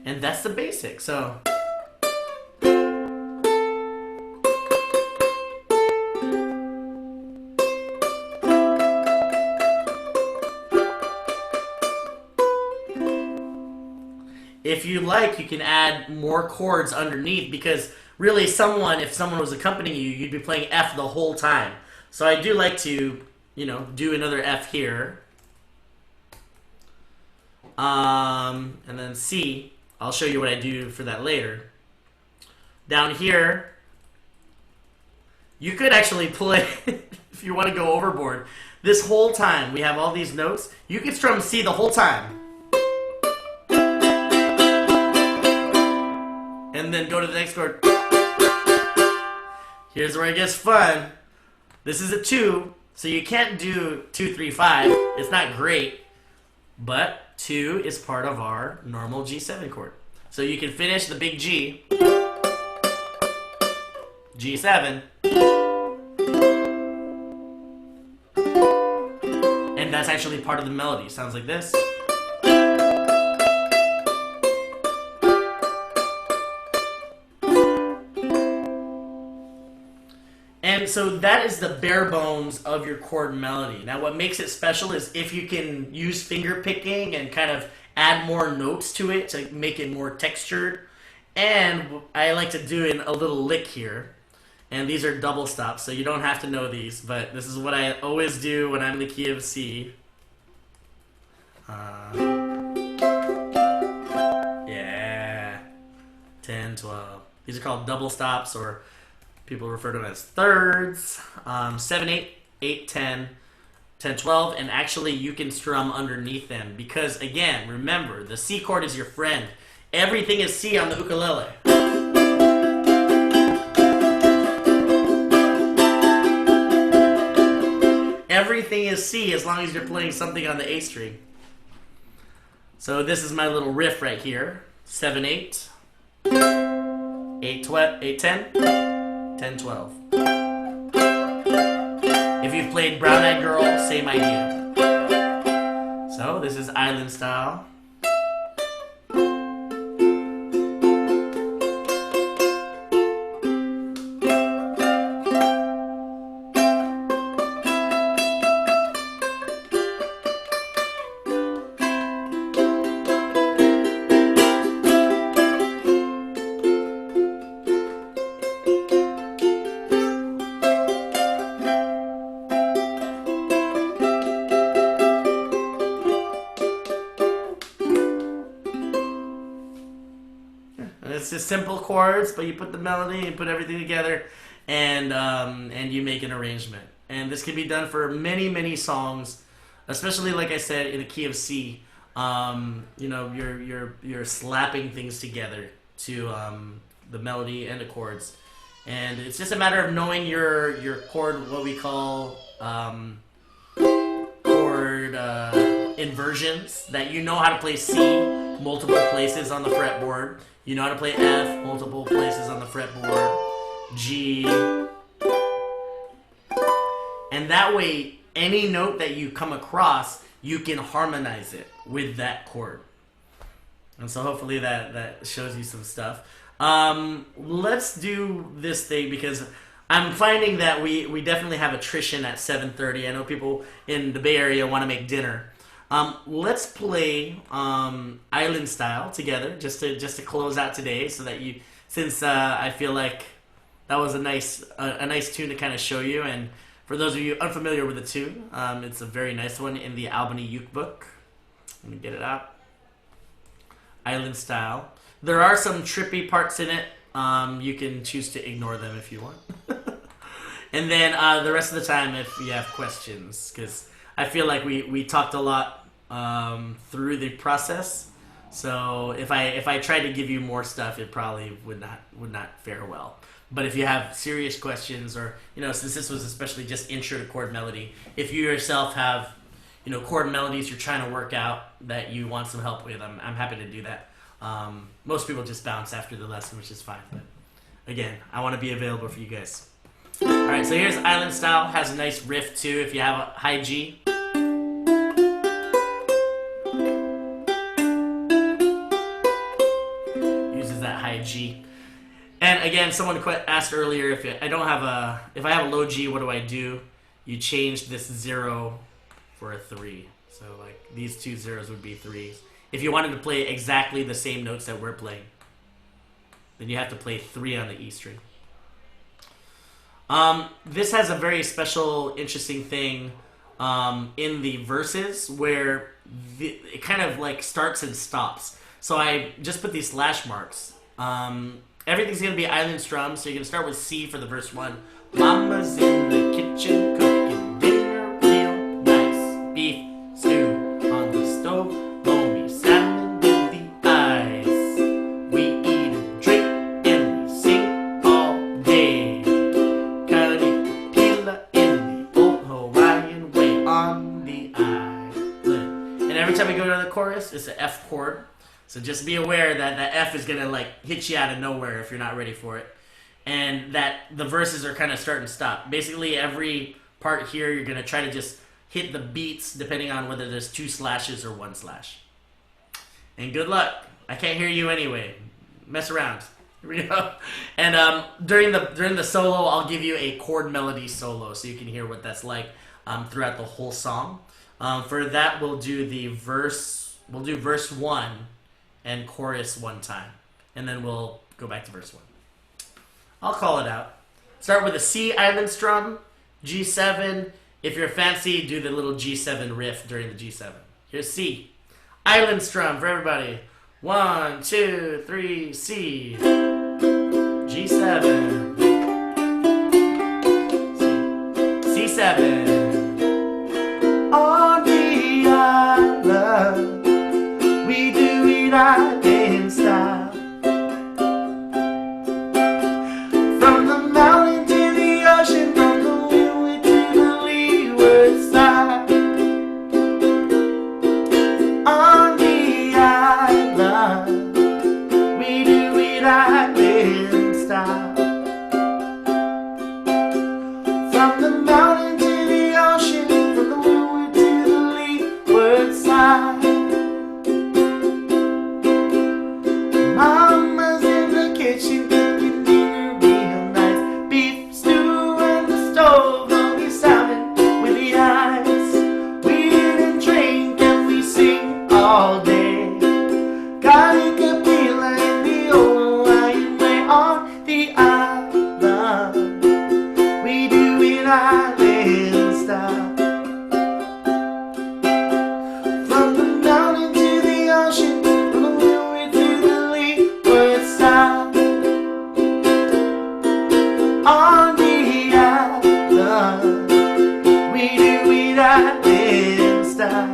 And that's the basic. So if you like, you can add more chords underneath, because really if someone was accompanying you, you'd be playing F the whole time. So I do like to, do another F here. And then C. I'll show you what I do for that later. Down here, you could actually play, if you want to go overboard, this whole time. We have all these notes. You could strum C the whole time. And then go to the next chord. Here's where it gets fun. This is a 2, so you can't do 2, 3, 5. It's not great, but 2 is part of our normal G7 chord. So you can finish the big G, G7, and that's actually part of the melody. Sounds like this. And so that is the bare bones of your chord melody. Now what makes it special is if you can use finger picking and kind of add more notes to it to make it more textured. And I like to do a little lick here. And these are double stops, so you don't have to know these, but this is what I always do when I'm in the key of C. Yeah. 10, 12. These are called double stops, or people refer to them as thirds. 7, 8, 8, 10, 10, 12, and actually you can strum underneath them because, again, remember, the C chord is your friend. Everything is C on the ukulele. Everything is C as long as you're playing something on the A string. So this is my little riff right here. 7, 8, 8, 12, 8, 10, 10, 12. If you've played Brown Eyed Girl, same idea. So this is island style. It's just simple chords, but you put the melody and put everything together, and you make an arrangement. And this can be done for many, many songs, especially like I said in the key of C. You're slapping things together to the melody and the chords, and it's just a matter of knowing your chord, what we call chord inversions. That you know how to play C multiple places on the fretboard. You know how to play F multiple places on the fretboard, G, and that way any note that you come across, you can harmonize it with that chord. And so hopefully that shows you some stuff. Let's do this thing because I'm finding that we definitely have attrition at 7:30. I know people in the Bay Area want to make dinner. Let's play Island Style together, just to close out today, so that you, since I feel like that was a nice tune to kind of show you, and for those of you unfamiliar with the tune, it's a very nice one in the Albany Uke book. Let me get it out. Island Style. There are some trippy parts in it. You can choose to ignore them if you want. And then the rest of the time, if you have questions, because I feel like we talked a lot through the process. So if I tried to give you more stuff, it probably would not fare well. But if you have serious questions, or since this was especially just intro to chord melody, if you yourself have chord melodies you're trying to work out that you want some help with, I'm happy to do that. Most people just bounce after the lesson, which is fine. But again, I want to be available for you guys. All right, so here's Island Style. Has a nice riff too. If you have a high G. Uses that high G. And again, someone asked earlier if I have a low G, what do I do? You change this 0 for a 3. So like these two zeros would be 3s. If you wanted to play exactly the same notes that we're playing, then you have to play 3 on the E string. This has a very special, interesting thing in the verses where it kind of like starts and stops. So I just put these slash marks. Everything's going to be island strum, so you're going to start with C for the verse 1. Mama's in the kitchen cooking dinner real nice. Beef stew on the stove, loamy salmon with the ice. We eat and drink and we sing all day. Kalipila in the old Hawaiian way on the island. And every time we go to the chorus, it's an F chord. So just be aware that that F is going to like hit you out of nowhere if you're not ready for it. And that the verses are kind of start and stop. Basically every part here you're going to try to just hit the beats depending on whether there's 2 slashes or 1 slash. And good luck. I can't hear you anyway. Mess around. Here we go. And during the solo, I'll give you a chord melody solo so you can hear what that's like throughout the whole song. For that, we'll do verse 1 and chorus 1 time. And then we'll go back to verse 1. I'll call it out. Start with a C island strum, G7. If you're fancy, do the little G7 riff during the G7. Here's C. Island strum for everybody. 1, 2, 3, C. G7. C7. On the island, we do it island style. From the mountain to the ocean, from the windward to the leeward side. On the island, we do it island style. From the mountain to the ocean, from the windward to the leeward side. Mama's in the kitchen cooking dinner real nice. Beef stew on the stove, loamy salmon with the ice. We eat and drink and we sing all day. Kalipila in the old Hawaiian way on the island. We do it island style. From the mountain to the ocean, from the windward to the leeward side. On the island, we do it island style.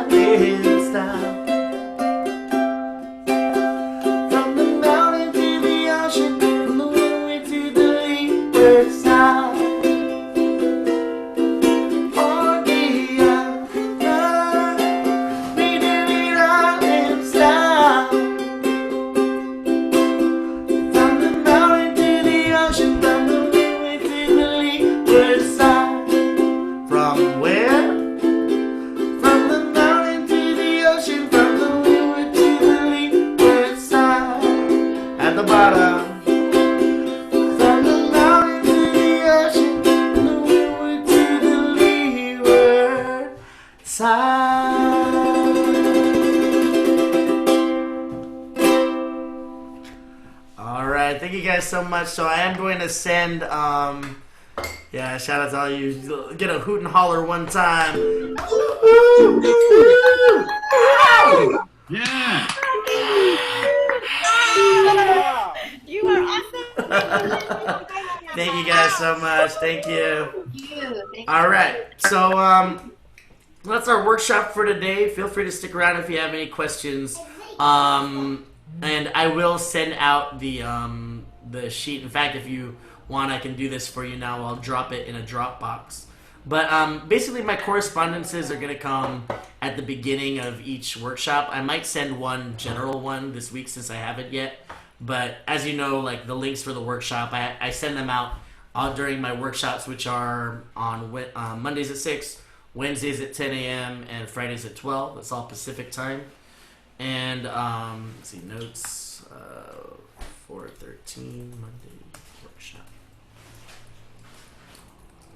ride in style. From the mountain to the ocean, from the windward to the leeward side. On the outside, we do ride in style. From the mountain to the ocean, from the windward to the leeward side. From where? From the mountain to the ocean, from the windward to the leeward side. At the bottom. From the mountain to the ocean, from the windward to the leeward side. All right, thank you guys so much. So I am going to send, yeah, shout out to all you. Get a hoot and holler one time. Yeah. You are awesome. Thank you guys so much. Thank you. Thank All right, so that's our workshop for today. Feel free to stick around if you have any questions. And I will send out the sheet. In fact, if you want, I can do this for you now. I'll drop it in a Dropbox. But basically, my correspondences are going to come at the beginning of each workshop. I might send one general one this week since I haven't yet. But as you know, like the links for the workshop, I send them out during my workshops, which are on Mondays at 6, Wednesdays at 10 a.m., and Fridays at 12. That's all Pacific time. And let's see, notes 4/13 Monday workshop.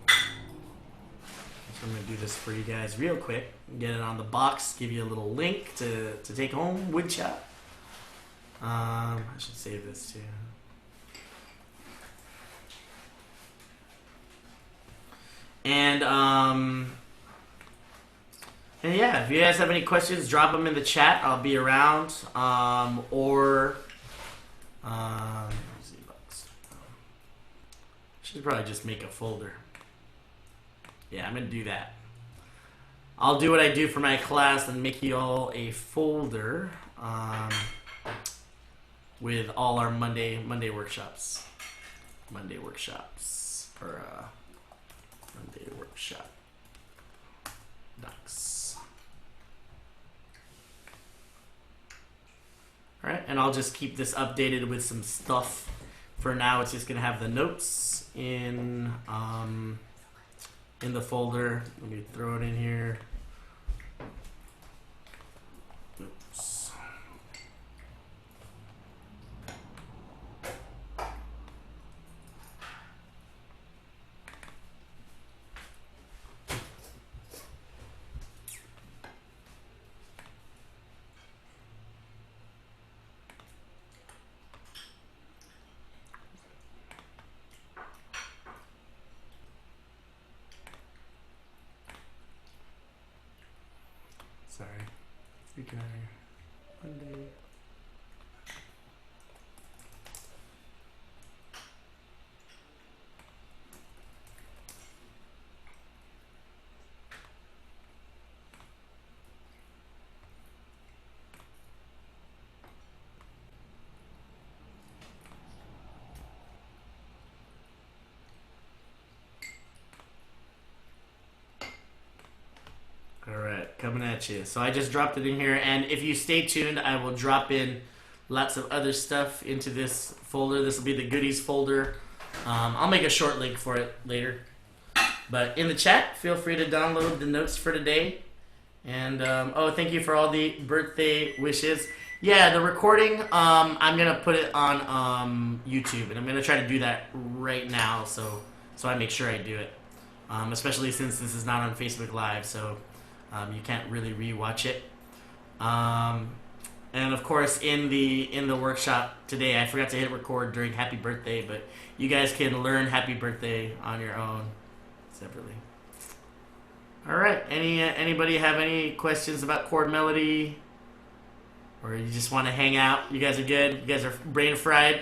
So I'm gonna do this for you guys real quick. Get it on the box. Give you a little link to take home. Woodshop. I should save this too. And yeah, if you guys have any questions, drop them in the chat. I'll be around. Should probably just make a folder. Yeah, I'm gonna do that. I'll do what I do for my class and make you all a folder with all our Monday workshops. Monday workshops or Monday workshop docs. All right, and I'll just keep this updated with some stuff. For now, it's just gonna have the notes in the folder. Let me throw it in here. Oops. Sorry. Freaking Monday. Alright, coming at you. So I just dropped it in here, and if you stay tuned, I will drop in lots of other stuff into this folder. This will be the goodies folder. I'll make a short link for it later. But in the chat, feel free to download the notes for today. And, oh, thank you for all the birthday wishes. Yeah, the recording, I'm going to put it on YouTube, and I'm going to try to do that right now so I make sure I do it. Especially since this is not on Facebook Live, so you can't really rewatch it. And of course, in the workshop today, I forgot to hit record during Happy Birthday, but you guys can learn Happy Birthday on your own separately. All right. Anybody have any questions about chord melody, or you just want to hang out? You guys are good. You guys are brain fried.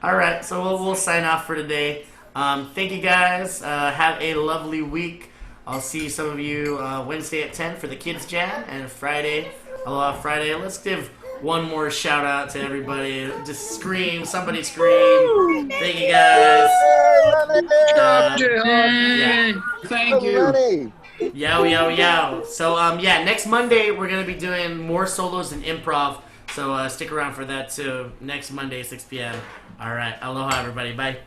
All right. So we'll sign off for today. Thank you guys. Have a lovely week. I'll see some of you Wednesday at 10 for the Kids Jam, and Friday, Aloha Friday. Let's give one more shout out to everybody. Just scream, somebody scream. Thank you guys. Yeah. Thank you. Yow, yow, yow. So, yeah, next Monday we're going to be doing more solos and improv. So stick around for that too. Next Monday, 6 p.m. All right. Aloha, everybody. Bye.